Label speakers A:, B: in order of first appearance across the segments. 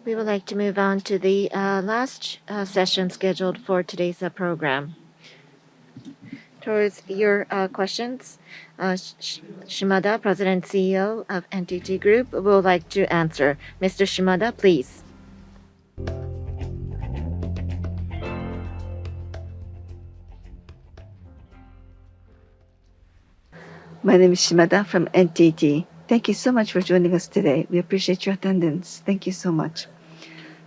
A: We would like to move on to the last session scheduled for today's program. Towards your questions, Shimada, President and CEO of NTT Group, would like to answer. Mr. Shimada, please.
B: My name is Shimada from NTT. Thank you so much for joining us today. We appreciate your attendance. Thank you so much.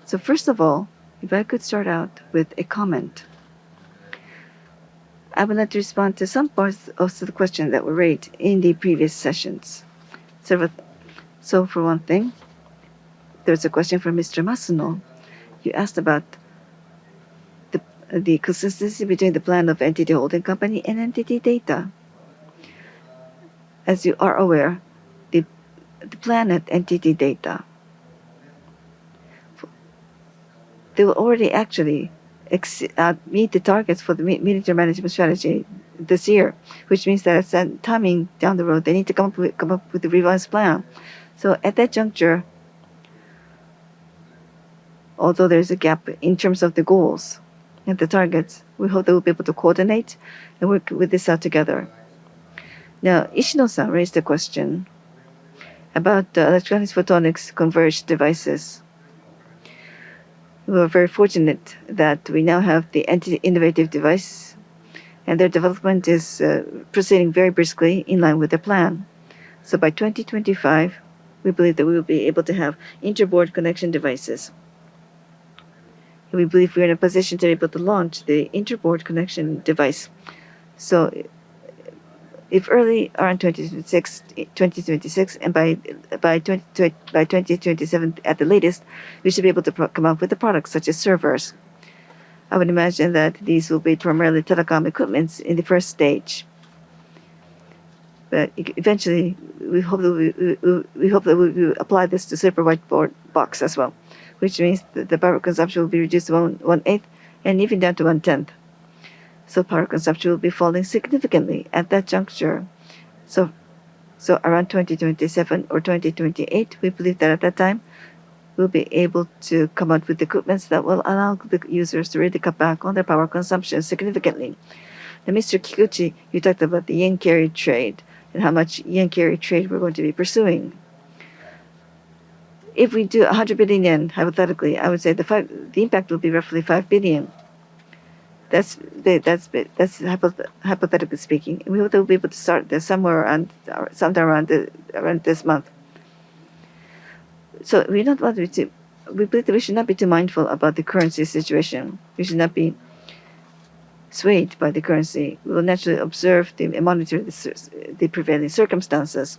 B: So first of all, if I could start out with a comment. I would like to respond to some parts of the questions that were raised in the previous sessions. So for one thing, there's a question from Mr. Masuno. You asked about the consistency between the plan of NTT Holding Company and NTT Data. As you are aware, the plan at NTT Data, they will already actually meet the targets for the medium-term management strategy this year, which means that at some timing down the road, they need to come up with a revised plan. So at that juncture, although there's a gap in terms of the goals and the targets, we hope they will be able to coordinate and work with this out together. Now, Ishino-san raised a question about electronics photonics converged devices. We are very fortunate that we now have the innovative device, and their development is proceeding very briskly in line with the plan. So by 2025, we believe that we will be able to have interboard connection devices. We believe we're in a position to be able to launch the interboard connection device. So if early around 2026, and by 2027 at the latest, we should be able to come up with the products such as servers. I would imagine that these will be primarily telecom equipments in the first stage. But eventually, we hope that we will apply this to super whiteboard box as well, which means that the power consumption will be reduced to 1/8 and even down to 1/10. So power consumption will be falling significantly at that juncture. So around 2027 or 2028, we believe that at that time, we'll be able to come out with equipments that will allow the users to really cut back on their power consumption significantly. Now, Mr. Kikuchi, you talked about the yen carry trade and how much yen carry trade we're going to be pursuing. If we do 100 billion yen, hypothetically, I would say the impact will be roughly 5 billion. That's hypothetically speaking. We hope that we'll be able to start this sometime around this month. So we believe that we should not be too mindful about the currency situation. We should not be swayed by the currency. We will naturally observe and monitor the prevailing circumstances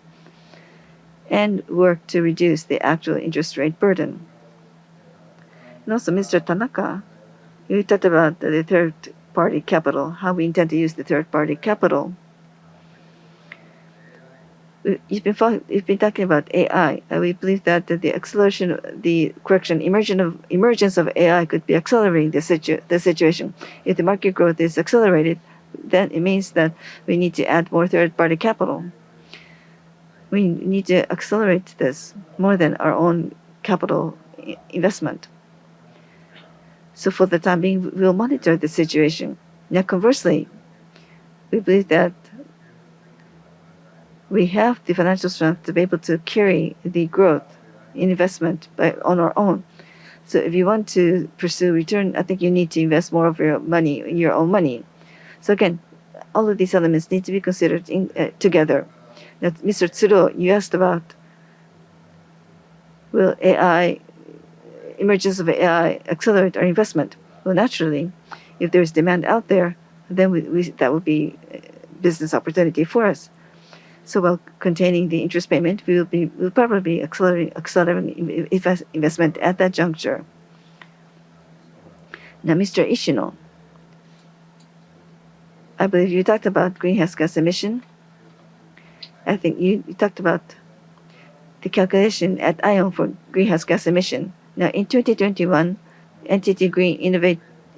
B: and work to reduce the actual interest rate burden. And also, Mr. Tanaka, you talked about the third-party capital, how we intend to use the third-party capital. You've been talking about AI. We believe that the emergence of AI could be accelerating the situation. If the market growth is accelerated, then it means that we need to add more third-party capital. We need to accelerate this more than our own capital investment. So for the time being, we'll monitor the situation. Now, conversely, we believe that we have the financial strength to be able to carry the growth in investment on our own. So if you want to pursue return, I think you need to invest more of your money, your own money. So again, all of these elements need to be considered together. Now, Mr. Tsuro, you asked about will emergence of AI accelerate our investment? Well, naturally, if there's demand out there, then that would be a business opportunity for us. So while containing the interest payment, we'll probably be accelerating investment at that juncture. Now, Mr. Ishino, I believe you talked about greenhouse gas emission. I think you talked about the calculation at ION for greenhouse gas emission. Now, in 2021, NTT Green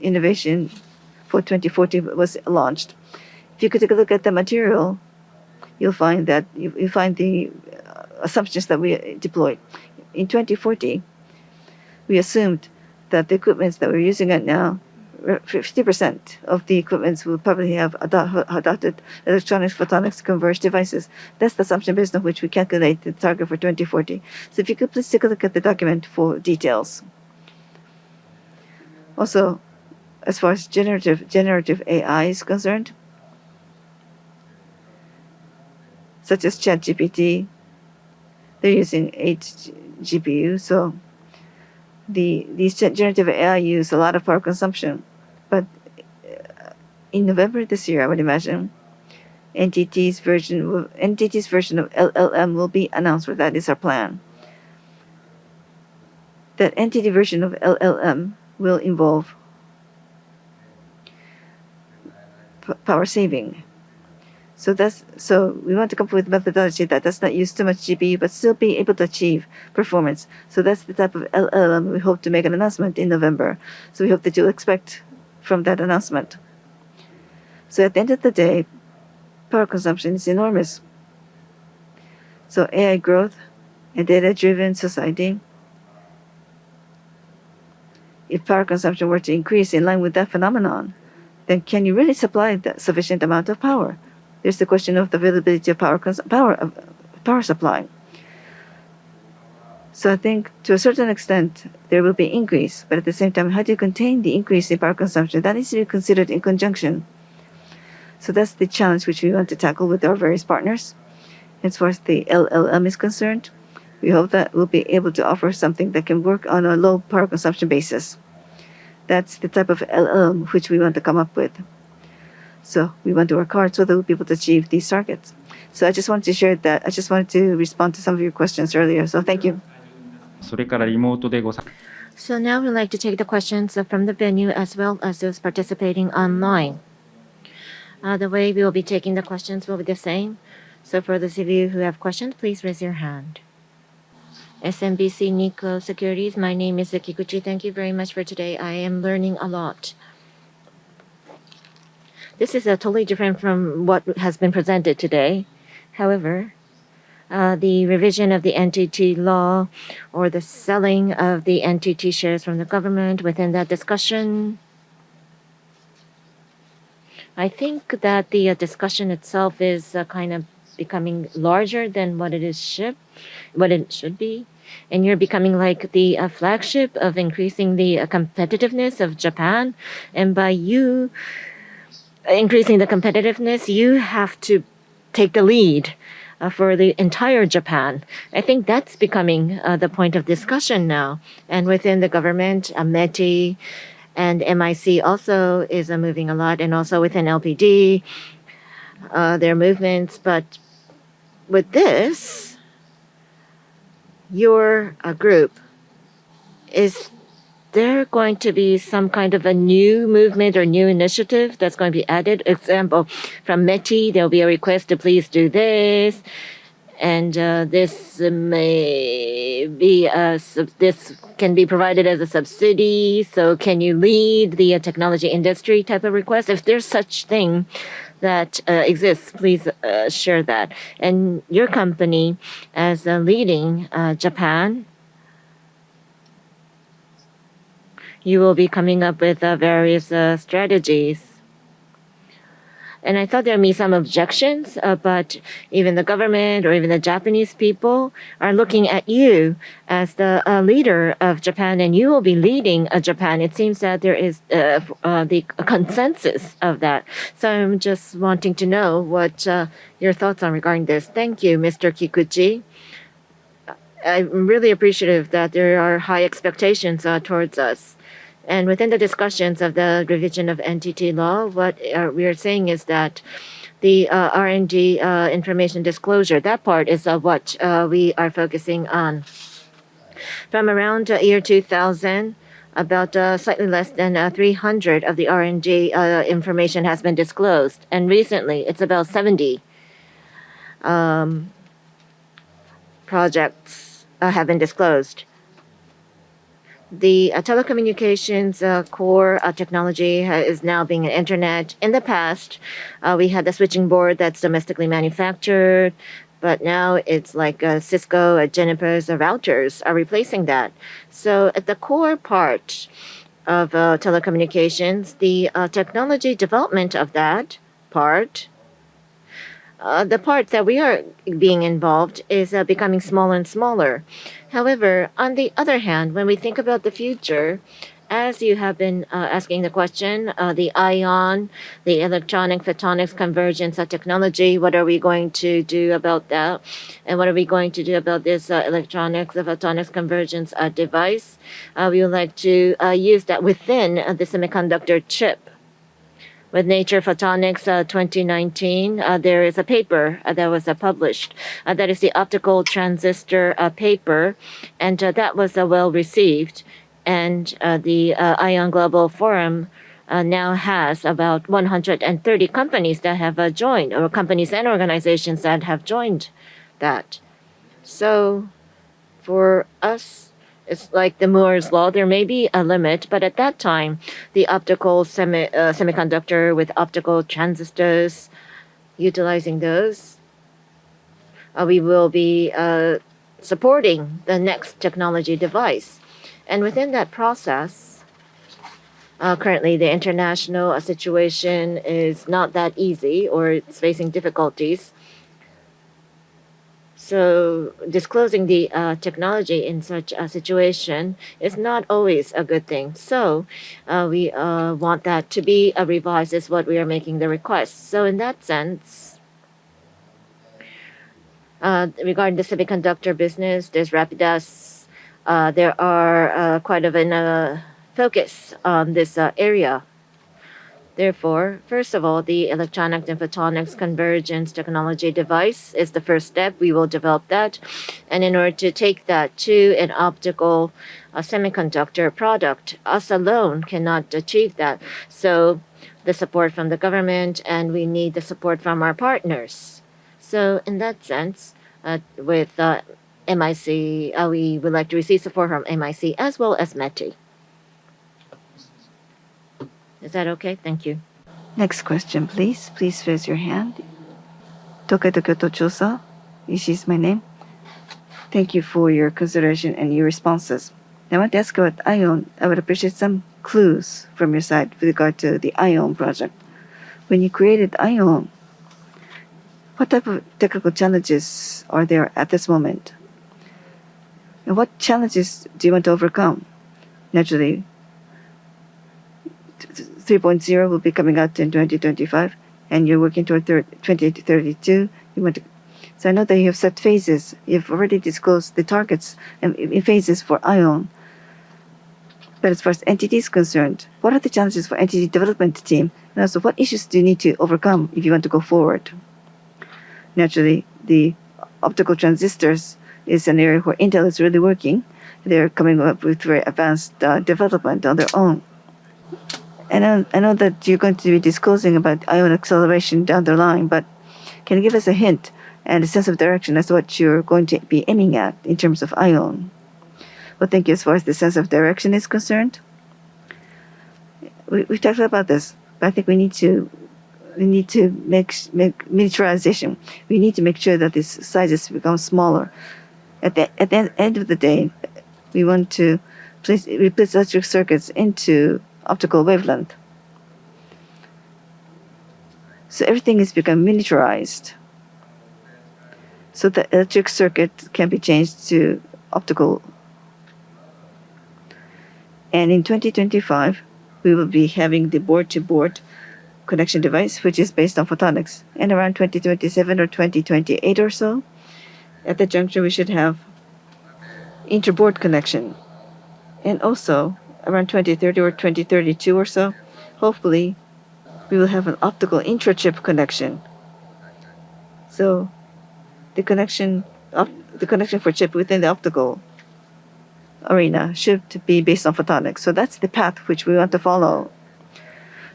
B: Innovation for 2040 was launched. If you could take a look at the material, you'll find that the assumptions that we deployed. In 2040, we assumed that the equipments that we're using right now, 50% of the equipments will probably have adopted electronics photonics converged devices. That's the assumption based on which we calculate the target for 2040. So if you could please take a look at the document for details. Also, as far as generative AI is concerned, such as ChatGPT, they're using 8 GPU, so these generative AI use a lot of power consumption. But in November this year, I would imagine, NTT's version of LLM will be announced, or that is our plan. That NTT version of LLM will involve power saving. So we want to come up with methodology that does not use too much GPU but still be able to achieve performance. So that's the type of LLM we hope to make an announcement in November. So we hope that you'll expect from that announcement. So at the end of the day, power consumption is enormous. So AI growth and data-driven society, if power consumption were to increase in line with that phenomenon, then can you really supply that sufficient amount of power? There's the question of the availability of power supply. So I think to a certain extent there will be increase, but at the same time, how do you contain the increase in power consumption? That needs to be considered in conjunction. So that's the challenge which we want to tackle with our various partners. As far as the LLM is concerned, we hope that we'll be able to offer something that can work on a low power consumption basis. That's the type of LLM which we want to come up with. So we want to work hard so that we'll be able to achieve these targets. So I just wanted to share that. I just wanted to respond to some of your questions earlier. So thank you.
C: それからリモートでございます。
A: So now we'd like to take the questions from the venue as well as those participating online. The way we will be taking the questions will be the same. So for those of you who have questions, please raise your hand. SMBC Nikko Securities, my name is Kikuchi. Thank you very much for today. I am learning a lot. This is totally different from what has been presented today. However, the revision of the NTT law or the selling of the NTT shares from the government within that discussion, I think that the discussion itself is kind of becoming larger than what it should be. And you're becoming like the flagship of increasing the competitiveness of Japan. And by you increasing the competitiveness, you have to take the lead for the entire Japan. I think that's becoming the point of discussion now. And within the government, METI and MIC also is moving a lot, and also within LPD, their movements. But with this, your group, is there going to be some kind of a new movement or new initiative that's going to be added? Example, from METI, there'll be a request to please do this. And this may be this can be provided as a subsidy. So can you lead the technology industry type of request? If there's such thing that exists, please share that. And your company, as leading Japan, you will be coming up with various strategies. And I thought there may be some objections, but even the government or even the Japanese people are looking at you as the leader of Japan, and you will be leading Japan. It seems that there is the consensus of that. So I'm just wanting to know what your thoughts are regarding this. Thank you, Mr. Kikuchi. I'm really appreciative that there are high expectations towards us. And within the discussions of the revision of NTT law, what we are saying is that the R&D information disclosure, that part is what we are focusing on. From around year 2000, about slightly less than 300 of the R&D information has been disclosed. And recently, it's about 70 projects have been disclosed. The telecommunications core technology is now being an internet. In the past, we had the switching board that's domestically manufactured, But now it's like Cisco, Juniper's routers are replacing that. So at the core part of telecommunications, the technology development of that part, the part that we are being involved is becoming smaller and smaller. However, on the other hand, when we think about the future, as you have been asking the question, the ion, the electronic photonics convergence technology, what are we going to do about that? And what are we going to do about this electronics, the photonics convergence device? We would like to use that within the semiconductor chip. With Nature Photonics 2019, there is a paper that was published. That is the optical transistor paper, and that was well received. And the ION Global Forum now has about 130 companies that have joined, or companies and organizations that have joined that. So for us, it's like the Moore's law. There may be a limit, but at that time, the optical semiconductor with optical transistors, utilizing those, we will be supporting the next technology device. And within that process, currently the international situation is not that easy, or it's facing difficulties. So disclosing the technology in such a situation is not always a good thing. So we want that to be revised is what we are making the request. So in that sense, regarding the semiconductor business, there's Rapidas. There are quite of an focus on this area. Therefore, first of all, the electronic and photonics convergence technology device is the first step. We will develop that. And in order to take that to an optical semiconductor product, us alone cannot achieve that. So the support from the government, and we need the support from our partners. So in that sense, with MIC, we would like to receive support from MIC as well as METI. Is that okay? Thank you.
B: Next question, please. Please raise your hand. Tokai Kyoto Chosa. Ishii is my name. Thank you for your consideration and your responses. I want to ask about ION. I would appreciate some clues from your side with regard to the ION project. When you created ION, what type of technical challenges are there at this moment? And what challenges do you want to overcome? Naturally, 3.0 will be coming out in 2025, and you're working toward 2032. So I know that you have set phases. You've already disclosed the targets in phases for ION. But as far as NTT is concerned, what are the challenges for NTT development team? And also, what issues do you need to overcome if you want to go forward? Naturally, the optical transistors is an area where Intel is really working. They're coming up with very advanced development on their own. And I know that you're going to be disclosing about ion acceleration down the line, but can you give us a hint and a sense of direction as to what you're going to be aiming at in terms of ion? Well, thank you. As far as the sense of direction is concerned, we've talked about this, but I think we need to make miniaturization. We need to make sure that these sizes become smaller. At the end of the day, we want to replace electric circuits into optical wavelength. So everything has become miniaturized. So the electric circuit can be changed to optical. And in 2025, we will be having the board-to-board connection device, which is based on photonics. And around 2027 or 2028 or so, at the juncture, we should have interboard connection. And also, around 2030 or 2032 or so, hopefully, we will have an optical intra-chip connection. So the connection for chip within the optical arena should be based on photonics. So that's the path which we want to follow.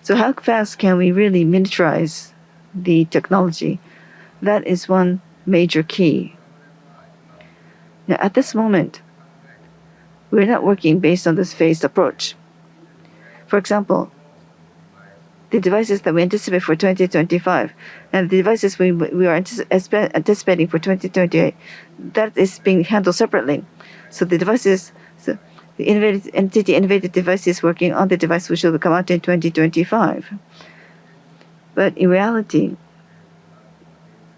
B: So how fast can we really miniaturize the technology? That is one major key. Now, at this moment, we're not working based on this phased approach. For example, the devices that we anticipate for 2025 and the devices we are anticipating for 2028, that is being handled separately. So the devices, so the NTT Innovative Devices working on the device which will come out in 2025. But in reality,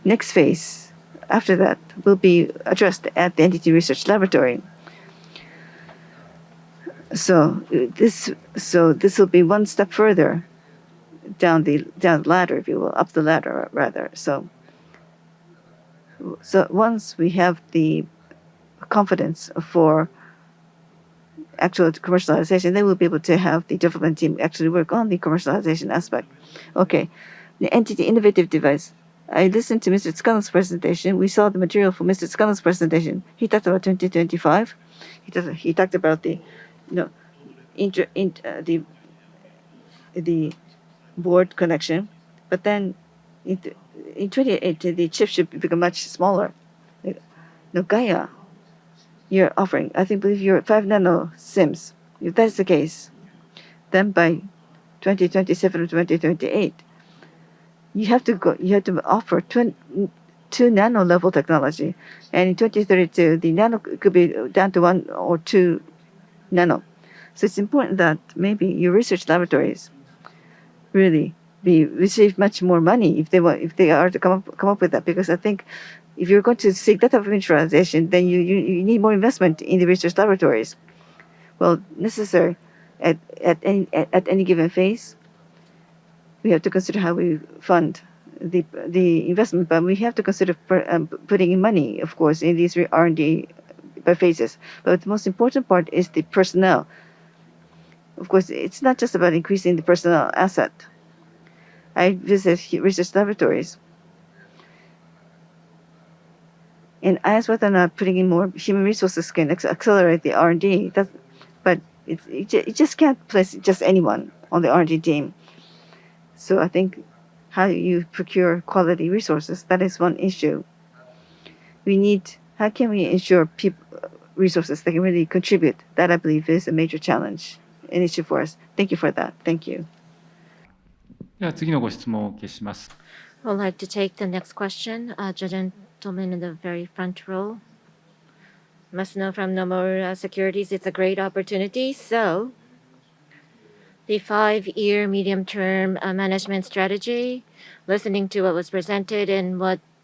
B: next phase after that will be addressed at the NTT Research Laboratory. So this will be one step further down the ladder, if you will, up the ladder rather. So once we have the confidence for actual commercialization, then we'll be able to have the development team actually work on the commercialization aspect. Okay, the entity innovative device. I listened to Mr. Tsukanu's presentation. We saw the material for Mr. Tsukanu's presentation. He talked about 2025. He talked about the, the board connection, but then in 28 the chip should become much smaller. No, Gaia, you're offering, I believe you're 5 nano SIMs. If that's the case, then by 2027 or 2028, you have to offer 2 nano level technology, and in 2032 the nano could be down to 1 or 2 nano. So it's important that maybe your research laboratories really receive much more money if they are to come up with that, because I think if you're going to seek that type of miniaturization, then you need more investment in the research laboratories. Well, necessary at any given phase. We have to consider how we fund the investment, but we have to consider putting in money, of course, in these R&D by phases. But the most important part is the personnel. Of course, it's not just about increasing the personnel asset. I visit research laboratories, and I ask whether or not putting in more human resources can accelerate the R&D. But it just can't place just anyone on the R&D team. So I think how you procure quality resources, that is one issue. How can we ensure resources that can really contribute? That I believe is a major challenge, an issue for us. Thank you for that. Thank you.
C: では次のご質問をお受けします。
A: I'd like to take the next question. Gentleman in the very front row. Must know from Nomura Securities, it's a great opportunity. So, the 5-year medium-term management strategy, listening to what was presented and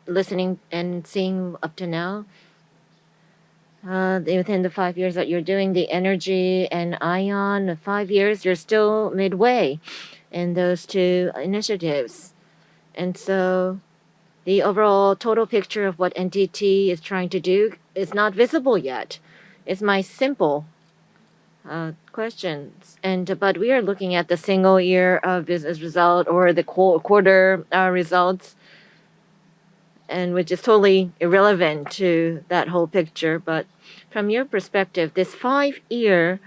A: listening and seeing up to now, within the 5 years that you're doing the energy and ion, the 5 years, you're still midway in those two initiatives. And so the overall total picture of what NTT is trying to do is not visible yet. It's my simple questions. But we are looking at the single year of business result or the quarter results, and which is totally irrelevant to that whole picture. But from your perspective, this 5-year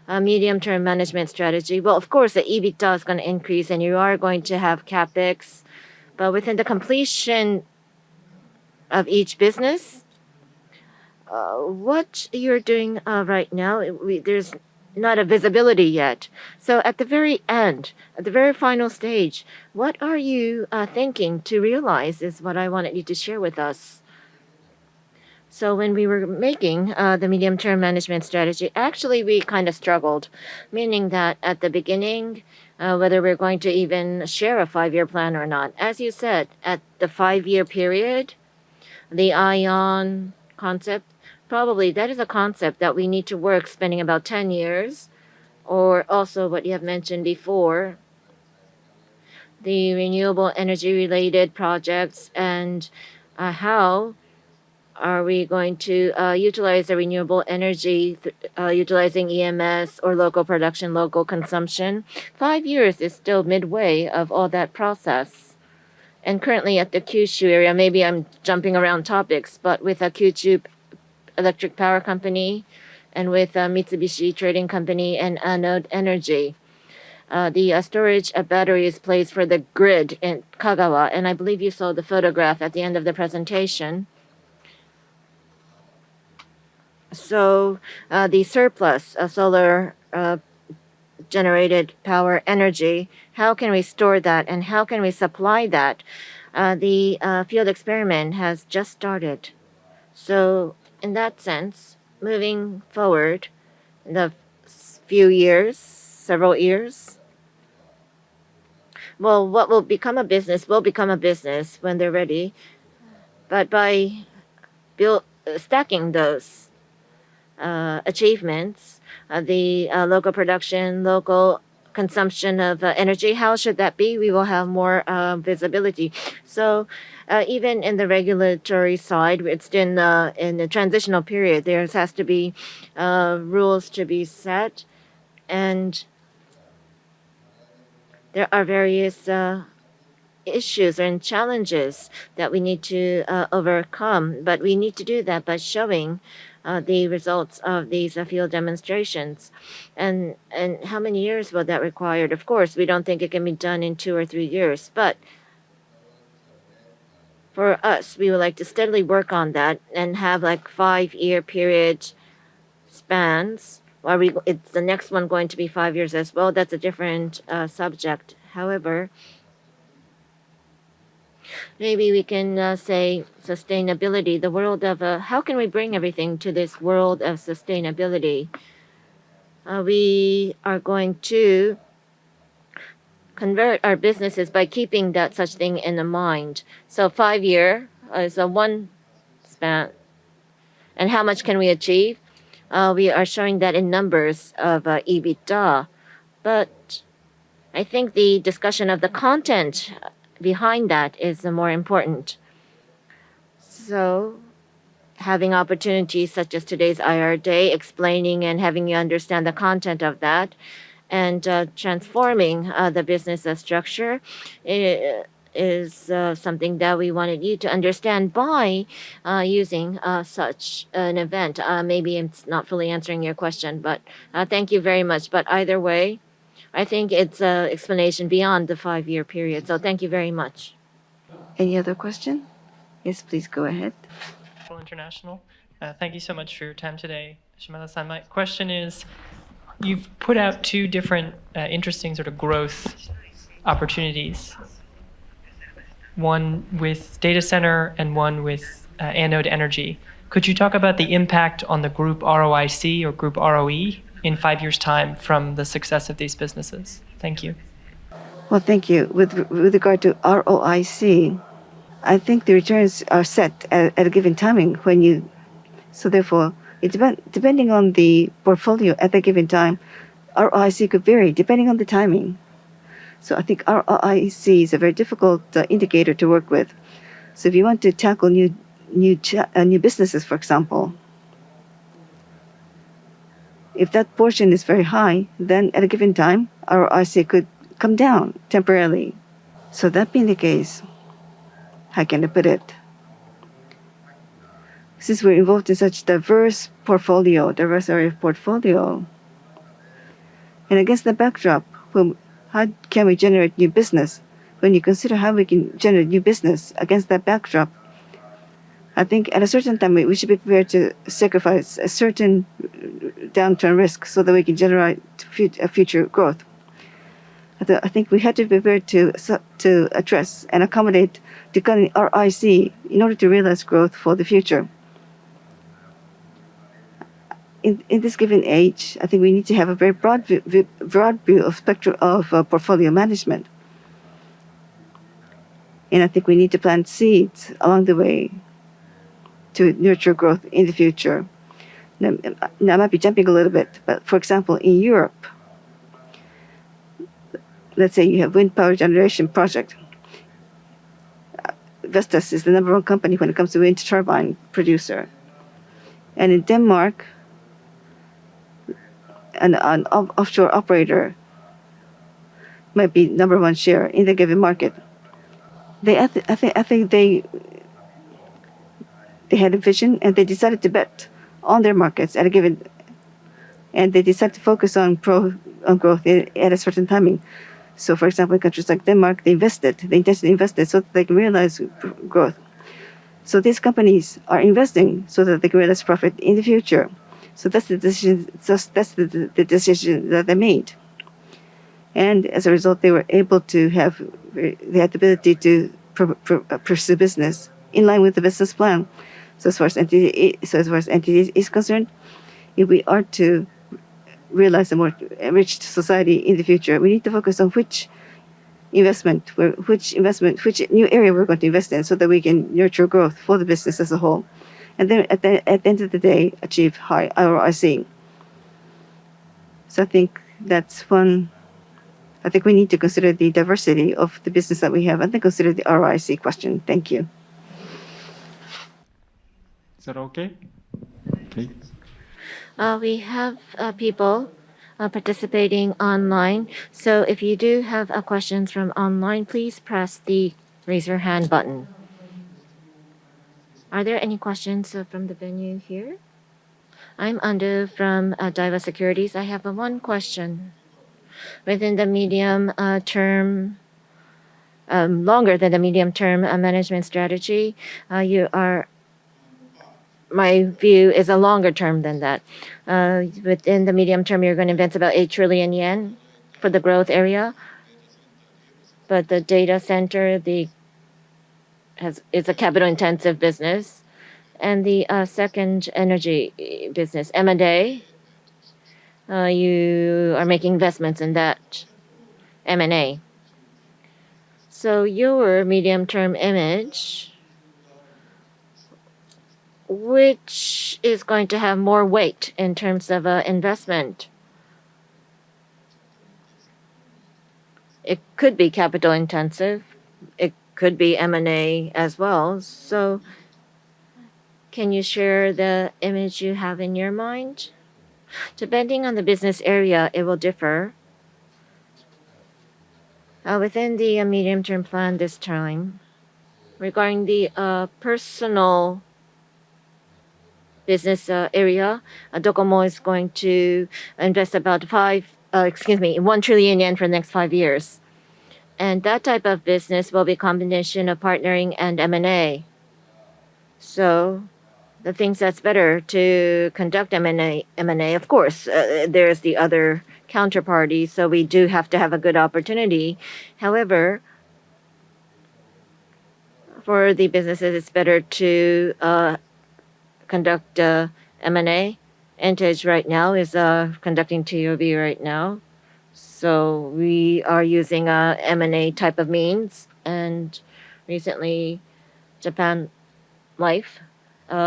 A: medium-term management strategy, well, of course, the EBITDA is going to increase and you are going to have capex, but within the completion of each business, what you're doing right now, there's not a visibility yet. So at the very end, at the very final stage, what are you thinking to realize is what I wanted you to share with us. So when we were making the medium-term management strategy, actually we kind of struggled, meaning that at the beginning, whether we're going to even share a 5-year plan or not. As you said, at the 5-year period, the ION concept, probably that is a concept that we need to work spending about 10 years, or also what you have mentioned before, the renewable energy related projects and how are we going to utilize the renewable energy utilizing EMS or local production, local consumption. 5 years is still midway of all that process. And currently at the Kyushu area, maybe I'm jumping around topics, but with a Kyushu Electric Power Company and with Mitsubishi Trading Company and Anode Energy, the storage battery is placed for the grid in Kagawa. And I believe you saw the photograph at the end of the presentation. So the surplus solar generated power energy. How can we store that and how can we supply that? The field experiment has just started. So in that sense, moving forward in the few years, several years, well, what will become a business will become a business when they're ready. But by stacking those achievements, the local production, local consumption of energy, how should that be? We will have more visibility. So even in the regulatory side, it's in the transitional period. There has to be rules to be set, and there are various issues and challenges that we need to overcome. But we need to do that by showing the results of these field demonstrations. And how many years will that require? Of course, we don't think it can be done in 2 or 3 years, but for us, we would like to steadily work on that and have like 5-year period spans. Or it's the next one going to be 5 years as well. That's a different subject. However, maybe we can say sustainability, the world of how can we bring everything to this world of sustainability? We are going to convert our businesses by keeping that such thing in the mind. So 5-year is a one span. And how much can we achieve? We are showing that in numbers of EBITDA. But I think the discussion of the content behind that is more important. So having opportunities such as today's IR Day, explaining and having you understand the content of that, and transforming the business structure is something that we wanted you to understand by using such an event. Maybe it's not fully answering your question, but thank you very much. But either way, I think it's an explanation beyond the 5-year period. So thank you very much.
B: Any other question? Yes, please go ahead.
D: International. Thank you so much for your time today, Shimada-san. My question is, you've put out 2 different interesting sort of growth opportunities, one with data center and one with anode energy. Could you talk about the impact on the group ROIC or group ROE in 5 years' time from the success of these businesses? Thank you.
B: Well, thank you. With regard to ROIC, I think the returns are set at a given timing when you. So therefore, depending on the portfolio at the given time, ROIC could vary depending on the timing. So I think ROIC is a very difficult indicator to work with. So if you want to tackle new businesses, for example, if that portion is very high, then at a given time, ROIC could come down temporarily. So that being the case, how can I put it? Since we're involved in such diverse area of portfolio, and against the backdrop, how can we generate new business? When you consider how we can generate new business against that backdrop, I think at a certain time we should be prepared to sacrifice a certain downturn risk so that we can generate future growth. I think we had to be prepared to address and accommodate declining ROIC in order to realize growth for the future. In this given age, I think we need to have a very broad view of spectrum of portfolio management. And I think we need to plant seeds along the way to nurture growth in the future. Now I might be jumping a little bit, but for example, in Europe, let's say you have wind power generation project. Vestas is the #1 company when it comes to wind turbine producer. And in Denmark, an offshore operator might be #1 share in the given market. I think they had a vision and they decided to bet on their markets at a given, and they decided to focus on growth at a certain timing. So, for example, in countries like Denmark, they intentionally invested so that they can realize growth. So these companies are investing so that they can realize profit in the future. So that's the decision. That's the decision that they made. And as a result, they were able to have they had the ability to pursue business in line with the business plan. So as far as NTT is concerned, if we are to realize a more enriched society in the future, we need to focus on which new area we're going to invest in, so that we can nurture growth for the business as a whole, and then at the end of the day, achieve high ROIC. So I think that's one. I think we need to consider the diversity of the business that we have, and then consider the ROIC question. Thank you.
C: Is that okay? Okay.
A: We have people participating online. So if you do have questions from online, please press the raise your hand button. Are there any questions from the venue here? I'm Ando from Daiwa Securities. I have one question. Within the medium term, longer than the medium term management strategy, my view is a longer term than that. Within the medium term, you're going to invest about 8 trillion yen for the growth area. But the data center is a capital intensive business. And the second energy business, M&A, you are making investments in that M&A. So your medium term image, which is going to have more weight in terms of investment? It could be capital intensive. It could be M&A as well. So can you share the image you have in your mind? Depending on the business area, it will differ. Within the medium-term plan this time, regarding the personal business area, Docomo is going to invest about 1 trillion yen for the next 5 years. And that type of business will be a combination of partnering and M&A. So the things that's better to conduct M&A, of course, there's the other counterparty, so we do have to have a good opportunity. However, for the businesses, it's better to conduct M&A. NTT right now is conducting TOB right now. So we are using a M&A type of means. And recently, Japan Life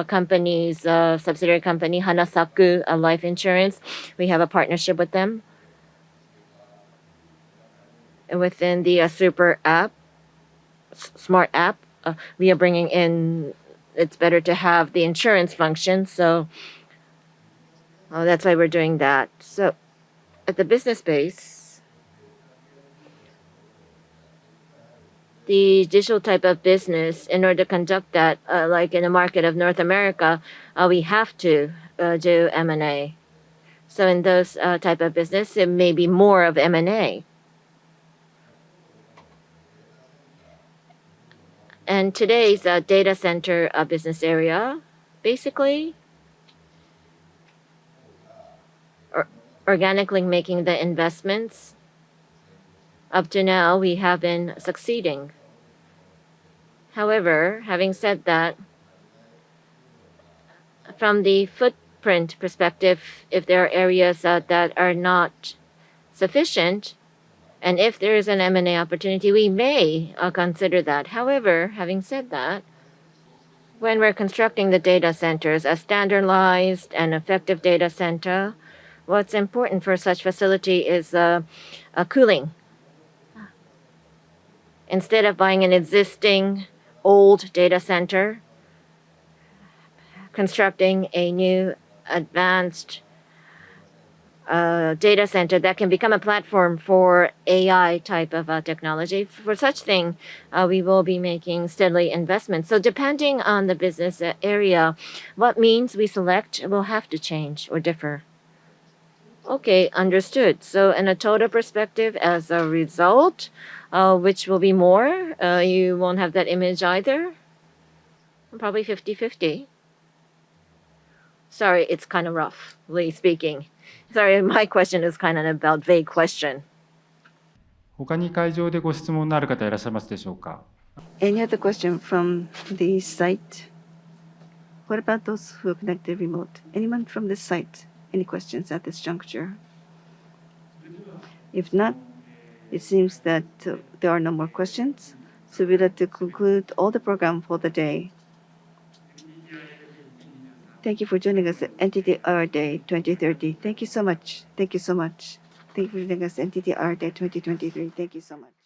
A: company's subsidiary company, Hanasaku Life Insurance, we have a partnership with them. And within the super app, smart app, we are bringing in, it's better to have the insurance function. So that's why we're doing that. So at the business base, the digital type of business, in order to conduct that, like in the market of North America, we have to do M&A. So in those type of business, it may be more of M&A. And today's data center business area, basically, organically making the investments. Up to now, we have been succeeding. However, having said that, from the footprint perspective, if there are areas that are not sufficient, and if there is an M&A opportunity, we may consider that. However, having said that, when we're constructing the data centers, a standardized and effective data center, what's important for such facility is cooling. Instead of buying an existing old data center, constructing a new advanced data center that can become a platform for AI type of technology. For such thing, we will be making steadily investments. So depending on the business area, what means we select will have to change or differ. Okay, understood. So in a total perspective, as a result, which will be more, you won't have that image either? Probably 50-50. Sorry, it's kind of roughly speaking. Sorry, my question is kind of about vague question.
C: 他に会場でご質問のある方いらっしゃいますでしょうか。
B: Any other question from the site? What about those who are connected remote? Anyone from the site? Any questions at this juncture? If not, it seems that there are no more questions. So we'd like to conclude all the program for the day. Thank you for joining us at NTT IR Day 2030. Thank you so much. Thank you so much. Thank you for joining us at NTT IR Day 2023. Thank you so much.